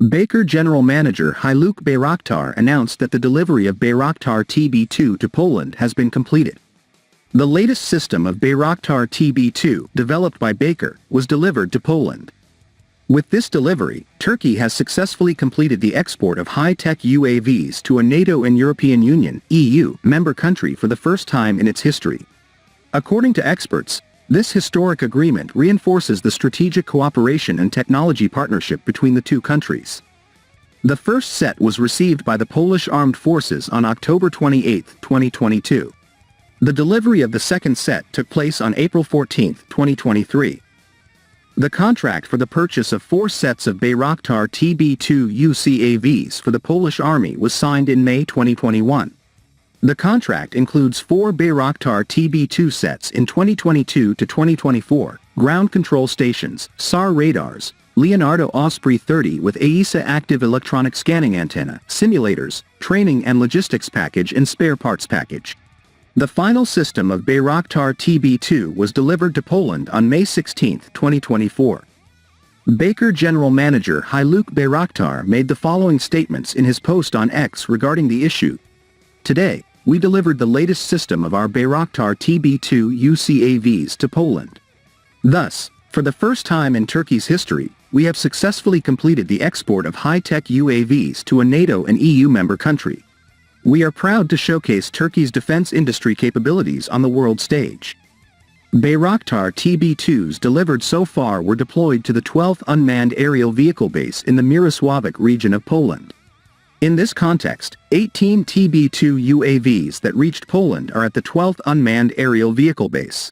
Baykar General Manager Haluk Bayraktar announced that the delivery of Bayraktar TB2 to Poland has been completed. The latest system of Bayraktar TB2, developed by Baykar, was delivered to Poland. With this delivery, Turkey has successfully completed the export of high-tech UAVs to a NATO and European Union (EU) member country for the first time in its history. According to experts, this historic agreement reinforces the strategic cooperation and technology partnership between the two countries. The first set was received by the Polish Armed Forces on October 28, 2022. The delivery of the second set took place on April 14, 2023. The contract for the purchase of 4 sets of Bayraktar TB2 UCAVs for the Polish Army was signed in May 2021. The contract includes 4 Bayraktar TB2 sets in 2022 to 2024, ground control stations, SAR radars, Leonardo Osprey 30 with AESA active electronic scanning antenna, simulators, training and logistics package and spare parts package. The final system of Bayraktar TB2 was delivered to Poland on May 16, 2024. Baykar General Manager Haluk Bayraktar made the following statements in his post on X regarding the issue. Today, we delivered the latest system of our Bayraktar TB2 UCAVs to Poland. Thus, for the first time in Turkey's history, we have successfully completed the export of high-tech UAVs to a NATO and EU member country. We are proud to showcase Turkey's defense industry capabilities on the world stage. Bayraktar TB2s delivered so far were deployed to the 12th Unmanned Aerial Vehicle Base in the Mirosławiec region of Poland. In this context, 18 TB2 UAVs that reached Poland are at the 12th Unmanned Aerial Vehicle Base.